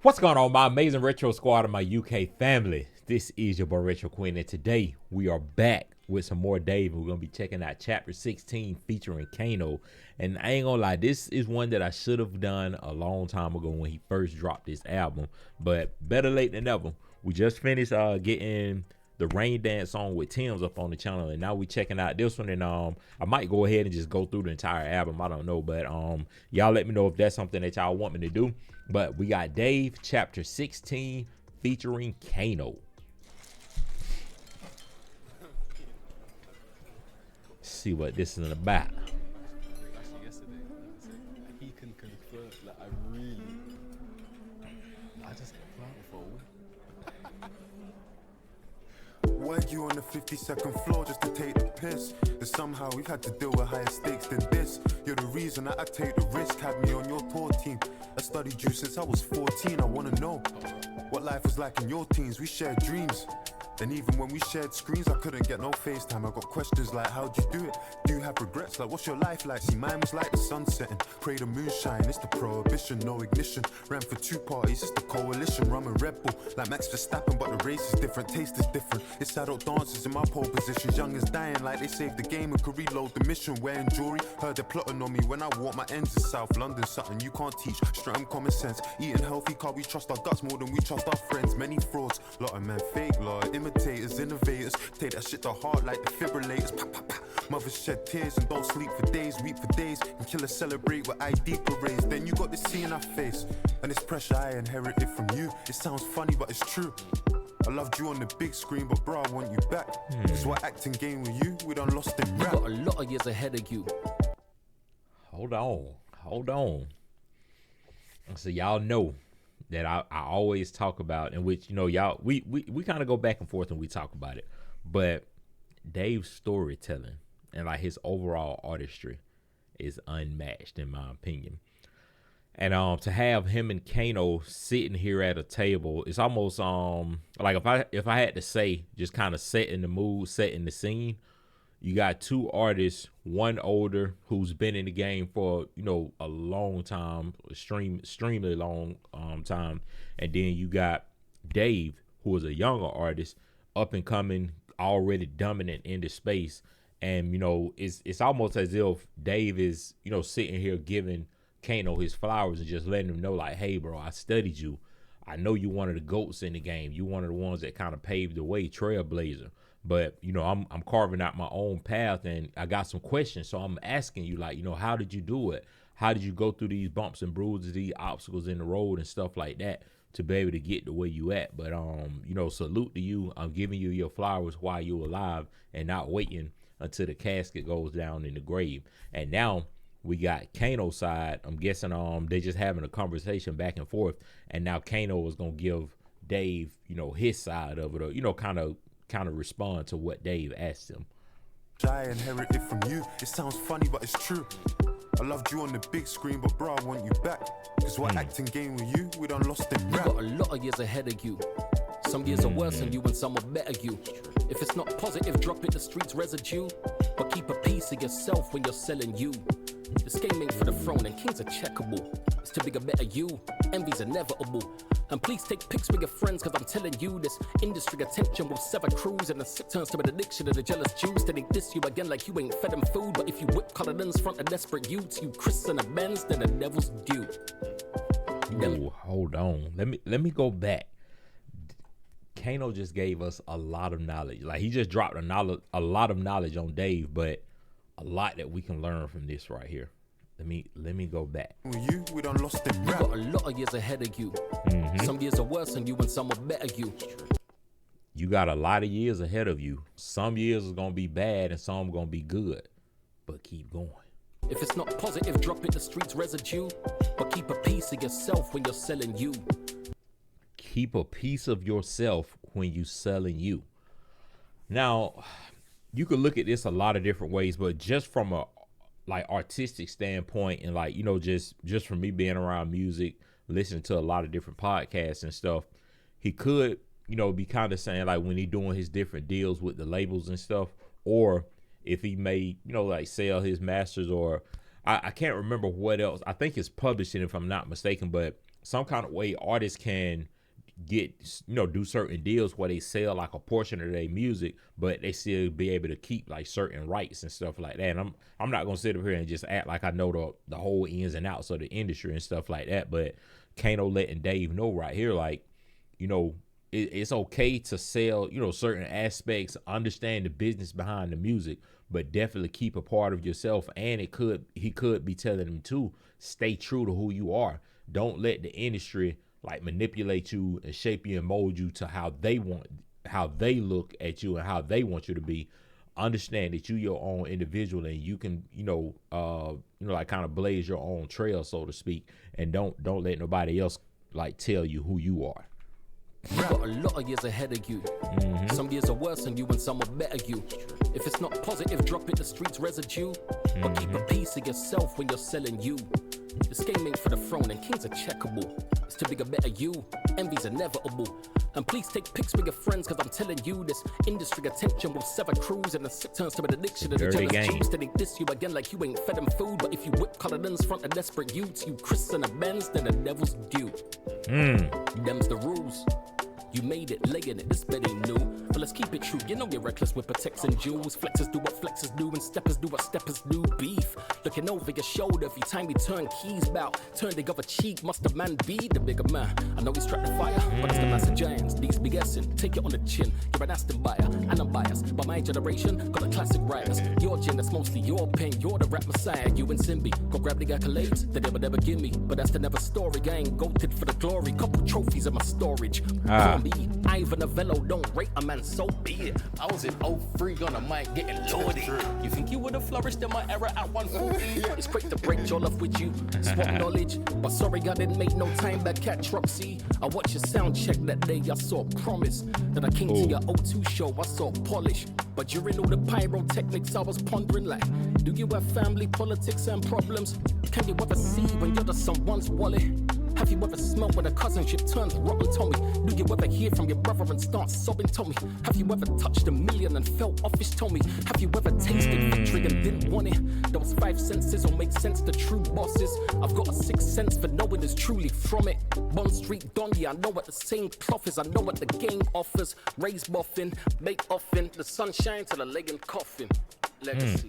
What's going on, my amazing retro squad and my UK family? This is your boy Retro Quin, and today we are back with some more Dave. We're gonna be checking out chapter 16 featuring Kano. And I ain't gonna lie, this is one that I should have done a long time ago when he first dropped this album, but better late than never. We just finished getting the Rain Dance song with Tim's up on the channel, and now we checking out this one. And I might go ahead and just go through the entire album. I don't know, but y'all let me know if that's something that y'all want me to do. But we got Dave chapter 16 featuring Kano. Let's see what this is about. Actually, yesterday, he can confirm. Like, I just plan for Why you on the 52nd floor just to take the piss? And somehow we've had to deal with higher stakes than this. You're the reason that I take the risk. Had me on your tour team. I studied you since I was 14. I wanna know what life was like in your teens. We shared dreams. And even when we shared screens, I couldn't get no FaceTime. I got questions like, how'd you do it? Do you have regrets? Like, what's your life like? See, mine was like the sun setting. Pray the moonshine, it's the prohibition, no ignition. Ran for two parties, it's the coalition. Rum and Red Bull, like Max Verstappen, but the race is different, taste is different. It's adult dancers in my pole positions. Young as dying, like they saved the game and could reload the mission. Wearing jewelry, heard they're plotting on me when I walk my ends in South London. Something you can't teach, straight and common sense. Eating healthy, can't we trust our guts more than we trust our friends? Many frauds, lot of men fake, lot of imitators, innovators. Take that shit to heart like defibrillators. Pa, pa, pa. Mothers shed tears and don't sleep for days, weep for days. And killers celebrate with ID parades. Then you got this C in our face, and this pressure I inherited from you. It sounds funny, but it's true. I loved you on the big screen, but bro, I want you back. Cause what acting game with you, we done lost in rap. You got a lot of years ahead of you. Hold on. So y'all know that I always talk about, in which, you know, y'all we kind of go back and forth when we talk about it, but Dave's storytelling and like his overall artistry is unmatched in my opinion. And to have him and Kano sitting here at a table, it's almost like if I had to say, just kind of setting the mood, setting the scene. You got two artists, one older who's been in the game for, you know, a long time, extremely long time, and then you got Dave, who is a younger artist, up and coming, already dominant in the space. And you know, it's almost as if Dave is, you know, sitting here giving Kano his flowers and just letting him know, like, hey bro, I studied you. I know you one of the GOATs in the game. You one of the ones that kind of paved the way, trailblazer. But, you know, I'm carving out my own path, and I got some questions. So I'm asking you, like, you know, how did you do it? How did you go through these bumps and bruises, these obstacles in the road and stuff like that to be able to get to where you at? But, you know, salute to you. I'm giving you your flowers while you're alive and not waiting until the casket goes down in the grave. And now we got Kano's side. I'm guessing they just having a conversation back and forth. And now Kano is going to give Dave, you know, his side of it, or, you know, kind of respond to what Dave asked him. I inherited from you. It sounds funny, but it's true. I loved you on the big screen, but bro, I want you back. Cause what acting game with you, we done lost in You rap. got a lot of years ahead of you. Some years are worse than you and some are better you. If it's not positive, drop it, the streets residue. But keep a piece of yourself when you're selling you. This game ain't for the throne and kings are checkable. It's to be a better you, envy's inevitable. And please take pics with your friends, cause I'm telling you, this industry attention will sever crews, and the sick turns to an addiction of the jealous Jews. Then they diss you again like you ain't fed them food. But if you whip colorins front of desperate youths, you Chris and a Benz, then the devil's due. Ooh, hold on. Let me go back. Kano just gave us a lot of knowledge. Like, he just dropped a lot of knowledge on Dave, but a lot that we can learn from this right here. Let me go back. With you, we done lost in You rap. got a lot of years ahead of you. Some years are worse than you and some are better you. You got a lot of years ahead of you. Some years is gonna be bad and some gonna be good, but keep going. If it's not positive, drop it, the streets residue. But keep a piece of yourself when you're selling you. Keep a piece of yourself when you selling you. Now, you could look at this a lot of different ways, but just from a like artistic standpoint, and like, you know, just from me being around music, listening to a lot of different podcasts and stuff, he could, you know, be kind of saying, like, when he doing his different deals with the labels and stuff, or if he may, you know, like sell his masters, or I can't remember what else. I think it's publishing, if I'm not mistaken, but some kind of way artists can get, do certain deals where they sell like a portion of their music, but they still be able to keep like certain rights and stuff like that. And I'm not gonna sit up here and just act like I know the whole ins and outs of the industry and stuff like that. But Kano letting Dave know right here, like, it's okay to sell, certain aspects, understand the business behind the music, but definitely keep a part of yourself. And he could be telling them to stay true to who you are. Don't let the industry like manipulate you and shape you and mold you to how they look at you and how they want you to be. Understand that you're your own individual and you can, like kind of blaze your own trail, so to speak, and don't let nobody else like tell you who you are. You got a lot of years ahead of you. Some years are worse than you and some are better you. If it's not positive, drop it, the streets residue. But keep a piece of yourself when you're selling you. This game ain't for the throne and kings are checkable. It's to be a better you, envy's inevitable. And please take pics with your friends, cause I'm telling you, this industry attention will sever crews and the sick turns to an addiction of the Dirty jealous game. Jews. Then they diss you again like you ain't fed them food. But if you whip colorins front of desperate youths, you Chris and a Benz, then the devil's due. Them's the rules. You made it, laying it, this bed ain't new. But let's keep it true, you know you're reckless with protects and jewels. Flexers do what flexers do and steppers do what steppers do. Beef, looking over your shoulder every time you turn keys bout. Turn the other cheek, must the man be the bigger man? I know he's trapped the fire, but it's the massive giants. These be guessing, take it on the chin. You're an Aston buyer, and I'm biased. But my generation got the classic writers. Your gen, that's mostly your pen, you're the rap messiah. You and Simbi, go grab the accolades that they would never give me. But that's the never story, I ain't goated for the glory. Couple trophies in my storage. Call me Ivan Novello, don't rate a man, so be it. I was in 03 on a mic getting loaded. You think you would have flourished in my era at 140? It's quick to break your love with you, swap knowledge. But sorry, I didn't make no time back at Tropsy. I watched your sound check that day, I saw promise. Then I came to your O2 show, I saw polish. But during all the pyrotechnics, I was pondering like, do you have family, politics, and problems? Can you ever see when you're the someone's wallet? Have you ever smelled when a cousinship turns rotten, Tommy? Do you ever hear from your brother and start sobbing, Tommy? Have you ever touched a million and felt office, Tommy? Have you ever tasted victory and didn't want it? Those 5 senses will make sense to true bosses. I've got a 6th sense for knowing it's truly from it. Bond Street Don, yeah, I know what the same cloth is. I know what the game offers. Raise boffin, make offin, the sunshine to the leg and coffin. Legacy.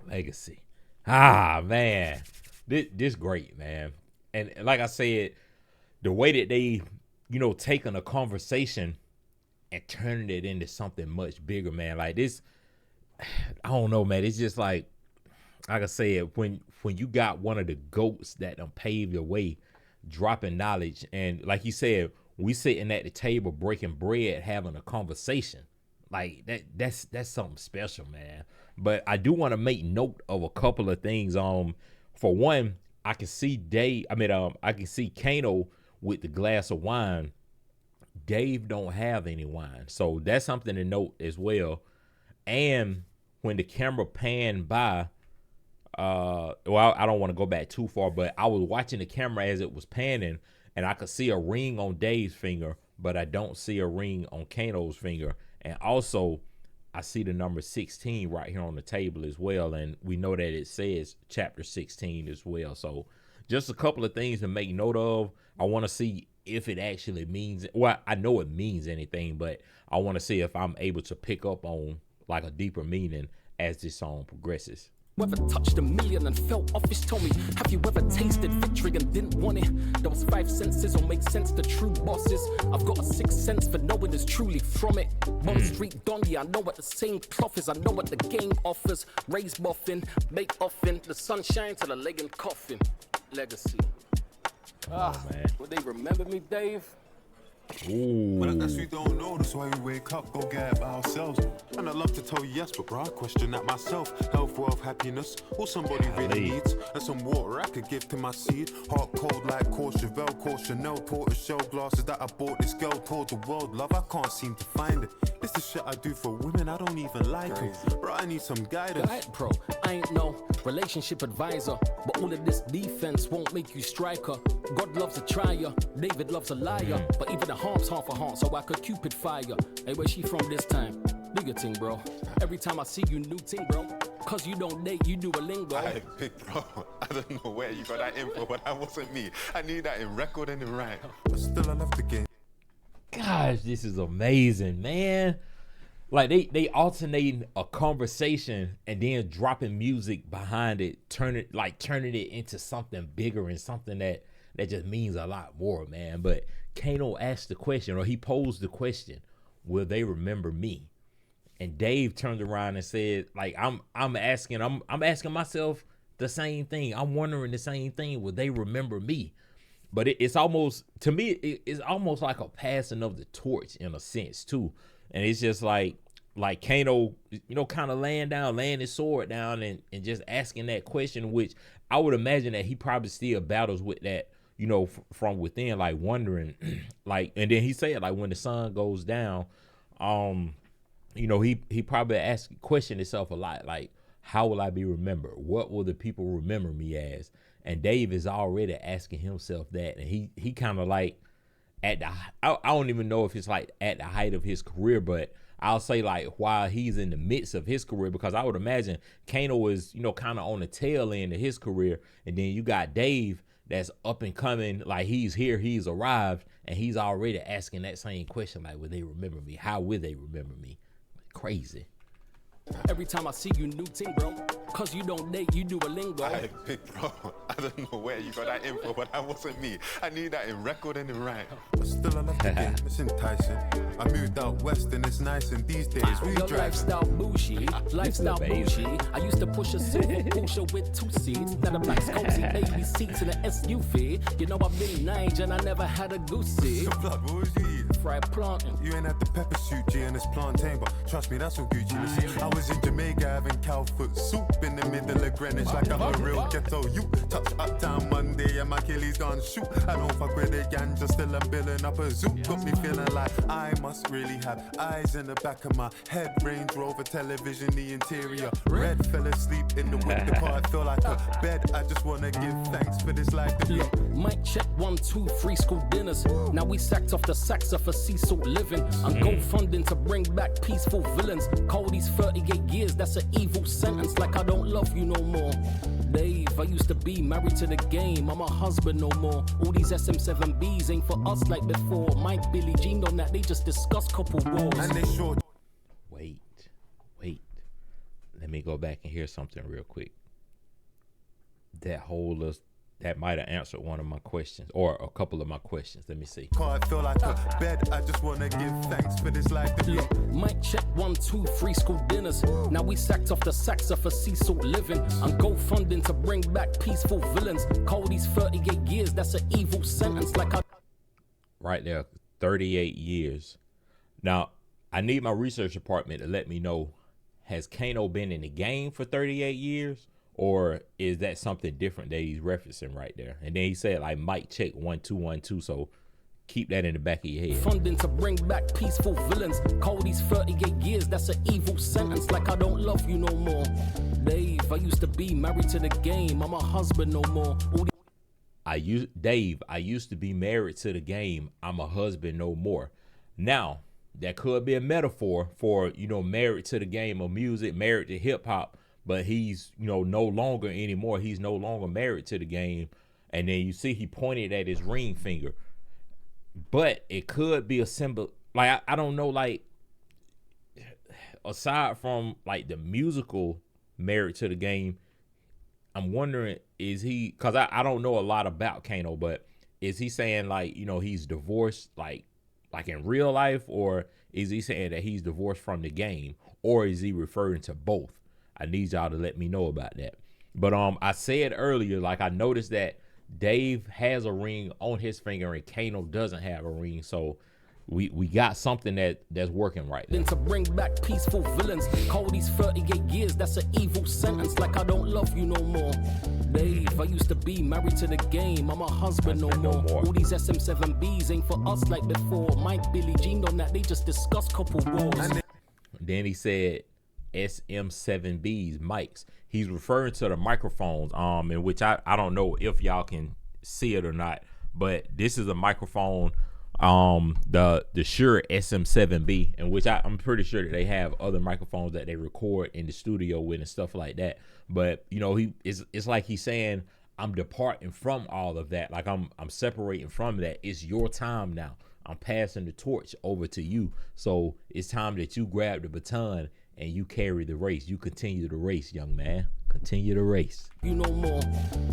Legacy. Man. This great, man. And like I said, the way that they, taking a conversation and turning it into something much bigger, man. Like this, I don't know, man. It's just like I said, when you got one of the GOATs that done paved the way, dropping knowledge, and like you said, we sitting at the table breaking bread, having a conversation. Like that's something special, man. But I do want to make note of a couple of things. For one, I can see I can see Kano with the glass of wine. Dave don't have any wine. So that's something to note as well. And when the camera panned by, I don't want to go back too far, but I was watching the camera as it was panning, and I could see a ring on Dave's finger, but I don't see a ring on Kano's finger. And also, I see the number 16 right here on the table as well, and we know that it says chapter 16 as well. So just a couple of things to make note of. I want to see if it actually means, well, I know it means anything, but I want to see if I'm able to pick up on like a deeper meaning as this song progresses. Ever touched a million and felt office, Tommy? Have you ever tasted victory and didn't want it? Those 5 senses will make sense to true bosses. I've got a 6th sense for knowing it's truly from it. Bond Street Don, yeah, I know what the same cloth is. I know what the game offers. Raise boffin, make offin, the sunshine to the leg and coffin. Legacy. Man. Will they remember me, Dave? Ooh. But I guess we don't know, that's why we wake up, go get it by ourselves. And I love to tell you yes, but bro, I question that myself. Health, wealth, happiness, all somebody really needs. And some water I could give to my seed. Heart cold like Courchevel, Chanel, tortoise shell glasses that I bought this girl, told the world. Love, I can't seem to find it. This is shit I do for women, I don't even like them. Bro, I need some guidance. Right, bro, I ain't no relationship advisor, but all of this defense won't make you striker. God loves a trier, David loves a liar, but even the harm's half a heart, so I could Cupid fire. Hey, where's she from this time? Do your thing, bro. Every time I see you, new ting, bro. Cause you don't date, you do a lingo. Hey, big bro, I don't know where you got that info, but that wasn't me. I need that in record and in rhyme. But still, I love the game. Gosh, this is amazing, man. Like they alternating a conversation and then dropping music behind it, turning it into something bigger and something that just means a lot more, man. But Kano asked the question, or he posed the question, will they remember me? And Dave turned around and said, like, I'm asking myself the same thing. I'm wondering the same thing. Will they remember me? But it's almost, to me, it's almost like a passing of the torch in a sense too. And it's just like Kano, kind of laying his sword down and just asking that question, which I would imagine that he probably still battles with that, from within, like wondering, like, and then he said, like, when the sun goes down, he probably question himself a lot, like, how will I be remembered? What will the people remember me as? And Dave is already asking himself that, and he kind of like I don't even know if it's like at the height of his career, but I'll say like while he's in the midst of his career, because I would imagine Kano is kind of on the tail end of his career, and then you got Dave that's up and coming, like he's here, he's arrived, and he's already asking that same question, like, will they remember me? How will they remember me? Crazy. Every time I see you, new ting, bro. Cause you don't date, you do a lingo. Hey, big bro, I don't know where you got that info, but that wasn't me. I need that in record and in rhyme. But still, I love the game, it's enticing. I moved out west and it's nice, and these days we Your drive. lifestyle bougie, lifestyle bougie. I used to push a silver Porsche with 2 seats. Now the black Scotsy baby seats in an SUV. You know I've been Nige and I never had a goosey. Blood, what was you eating? Fried plantain. You ain't had the pepper soup, G, and it's plantain, but trust me, that's all Gucci. Listen, I was in Jamaica having cow foot soup in the middle of Greenwich, like I'm a real ghetto. You touch uptown Monday and my Achilles gone shoot. I don't fuck with the ganja, still I'm building up a zoo. Got me feeling like I must really have eyes in the back of my head. Range Rover television, the interior red. Fell asleep in the whip, the car feel like a bed. I just wanna give thanks for this life. Mic check 1, 2, 3 school dinners. Now we sacked off the Saxa for sea salt living. And go funding to bring back peaceful villains. Cody's 38 years, that's an evil sentence. Like I don't love you no more. Dave, I used to be married to the game. I'm a husband no more. All these SM7Bs ain't for us like before. Mike, Billy, Jean on that, they just discuss couple wars. And they short. Wait. Let me go back and hear something real quick. That might have answered one of my questions, or a couple of my questions. Let me see. Car feel like a bed. I just wanna give thanks for this life. Mic check 1, 2, 3 school dinners. Now we sacked off the Saxa for sea salt living. And go funding to bring back peaceful villains. Cody's 38 years, that's an evil sentence. Like I Right there, 38 years. Now, I need my research department to let me know, has Kano been in the game for 38 years? Or is that something different that he's referencing right there? And then he said, like, mic check 1, 2, 1, 2. So keep that in the back of your head. Funding to bring back peaceful villains. Cody's 38 years, that's an evil sentence. Like I don't love you no more. Dave, I used to be married to the game. I'm a husband no more. Dave, I used to be married to the game. I'm a husband no more. Now, that could be a metaphor for, married to the game of music, married to hip hop. But he's, no longer anymore. He's no longer married to the game. And then you see he pointed at his ring finger. But it could be a symbol. Like, I don't know, like, aside from, like, the musical married to the game, I'm wondering, is he, because I don't know a lot about Kano, but is he saying, like, he's divorced, like in real life? Or is he saying that he's divorced from the game? Or is he referring to both? I need y'all to let me know about that. But I said earlier, like, I noticed that Dave has a ring on his finger and Kano doesn't have a ring. So we got something that's working right now. To bring back peaceful villains. Cody's 38 years, that's an evil sentence. Like I don't love you no more. Dave, I used to be married to the game. I'm a husband no more. All these SM7Bs ain't for us like before. Mike, Billy, Jean on that, they just discuss couple wars. Then he said SM7Bs mics. He's referring to the microphones, in which I don't know if y'all can see it or not, but this is a microphone the Shure SM7B, in which I'm pretty sure that they have other microphones that they record in the studio with and stuff like that. But you know, it's like he's saying, I'm departing from all of that. Like I'm separating from that. It's your time now. I'm passing the torch over to you. So it's time that you grab the baton and you carry the race. You continue the race, young man. Continue the race. You no more.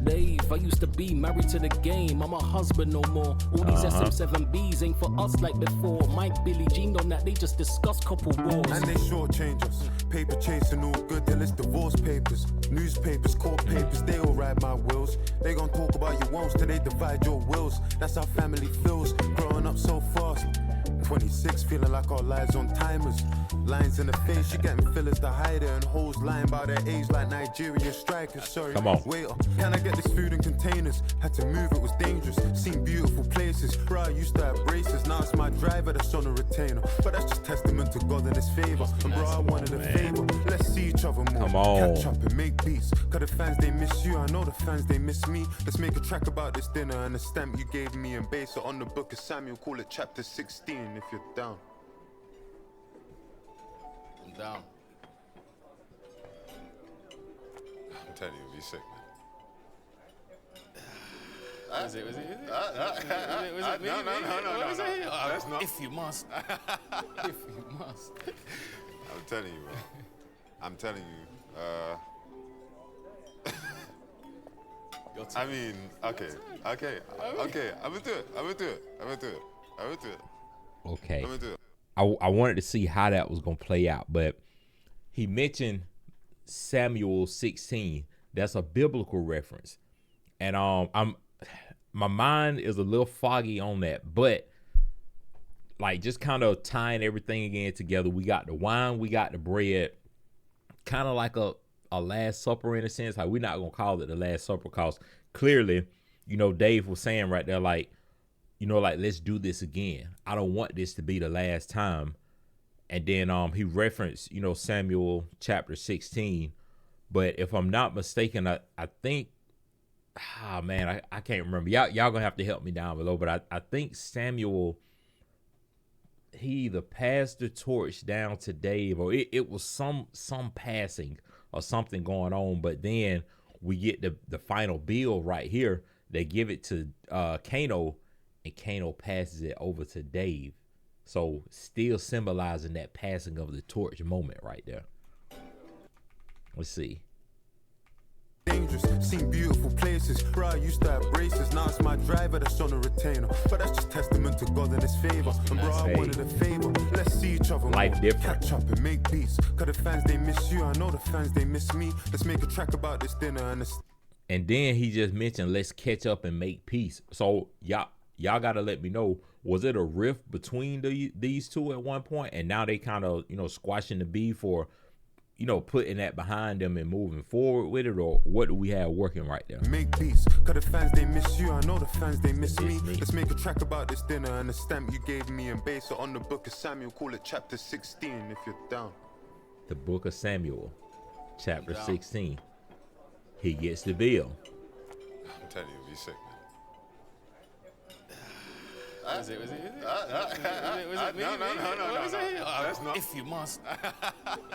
Dave, I used to be married to the game. I'm a husband no more. All these SM7Bs ain't for us like before. Mike, Billy, Jean on that, they just discuss couple wars. And they shortchange us. Paper chasing all good, they list divorce papers. Newspapers, court papers, they all ride my wheels. They gon' talk about your wants till they divide your wills. That's how family feels, growing up so fast. 26, feeling like our lives on timers. Lines in the face, you getting fillers to hide it. And hoes lying about their age like Nigerian strikers. Sorry, come on. Wait up, can I get this food in containers? Had to move, it was dangerous. Seen beautiful places. Bro, I used to have braces. Now it's my driver that's on a retainer. But that's just testament to God and his favor. And bro, I wanted a favor. Let's see each other more. Come on. Catch up and make beats. Cause the fans, they miss you. I know the fans, they miss me. Let's make a track about this dinner and the stamp you gave me and base it on the book of Samuel. Call it chapter 16 if you're down. I'm down. I'm telling you, be sick, man. Was it me? No. That's not. If you must. If you must. I'm telling you, man. I'm telling you. Your I turn. mean, okay. I'm gonna do it. Okay. I'm gonna do it. I wanted to see how that was gonna play out, but he mentioned Samuel 16. That's a biblical reference, and my mind is a little foggy on that, but like just kind of tying everything again together. We got the wine, we got the bread, kind of like a Last Supper in a sense. Like we're not gonna call it the Last Supper because clearly, you know, Dave was saying right there, like, you know, like, let's do this again. I don't want this to be the last time. And then he referenced, you know, Samuel chapter 16. But if I'm not mistaken, I think, I can't remember. Y'all gonna have to help me down below. But I think Samuel, he either passed the torch down to Dave, or it was some passing or something going on. But then we get the final bill right here. They give it to Kano, and Kano passes it over to Dave. So still symbolizing that passing of the torch moment right there. Let's see. Dangerous, seen beautiful places. Bro, I used to have braces. Now it's my driver that's on a retainer. But that's just testament to God and his favor. And bro, I wanted a favor. Let's see each other Life more. different. Catch up and make beats. Cause the fans, they miss you. I know the fans, they miss me. Let's make a track about this dinner and the... And then he just mentioned, let's catch up and make peace. So y'all gotta let me know, was it a rift between these two at one point, and now they kind of, you know, squashing the beef, or, you know, putting that behind them and moving forward with it, or what do we have working right there? Make peace, cause the fans, they miss you. I know the fans, they miss me. Let's make a track about this dinner and the stamp you gave me and base it on the book of Samuel. Call it chapter 16 if you're down. The book of Samuel, chapter 16. He gets the bill. I'm telling you, be sick, man. Was it me? No. That's not. If you must.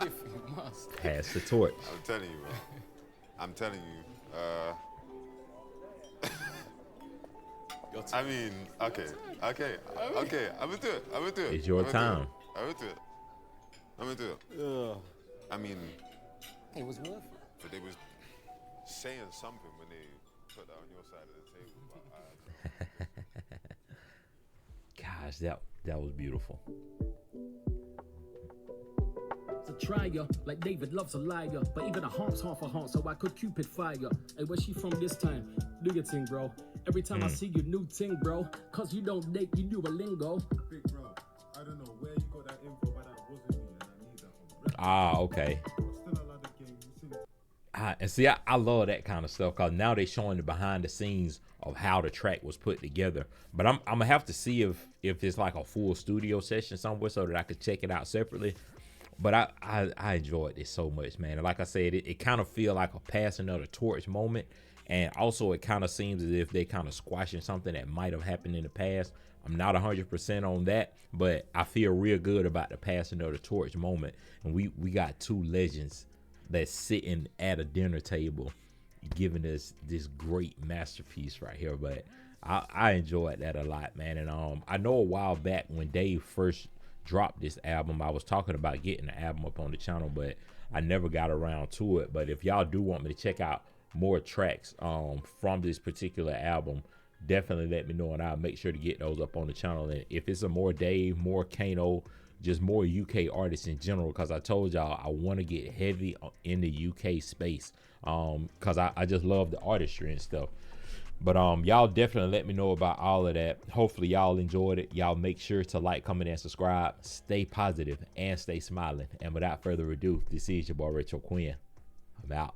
If you must. Pass the torch. I'm telling you, man. I'm telling you. Your turn. I mean, okay. I'm gonna do it. It's your time. I'm gonna do it. I mean, It was worth it. but they was saying something when they put that on your side of the table. But Gosh, that was beautiful. To try ya, like David loves a liar. But even a heart's half a heart, so I could Cupid fire. Hey, where's she from this time? Do your thing, bro. Every time I see you, new thing, bro. Cause you don't date, you do a lingo. Big bro, I don't know where you got that info, but that wasn't me, and I need that from Okay. Still a lot of game. And see, I love that kind of stuff, because now they're showing the behind the scenes of how the track was put together. But I'm gonna have to see if it's like a full studio session somewhere so that I could check it out separately. But I enjoyed this so much, man. And like I said, it kind of feel like a passing of the torch moment. And also, it kind of seems as if they kind of squashing something that might have happened in the past. I'm not 100% on that, but I feel real good about the passing of the torch moment. And we got two legends that's sitting at a dinner table giving us this great masterpiece right here. But I enjoyed that a lot, man. And I know a while back when Dave first dropped this album, I was talking about getting the album up on the channel, but I never got around to it. But if y'all do want me to check out more tracks from this particular album, definitely let me know, and I'll make sure to get those up on the channel. And if it's a more Dave, more Kano, just more UK artists in general, because I told y'all I want to get heavy in the UK space, because I just love the artistry and stuff. But y'all definitely let me know about all of that. Hopefully y'all enjoyed it. Y'all make sure to like, comment, and subscribe. Stay positive and stay smiling. And without further ado, this is your boy Retro Quin. I'm out.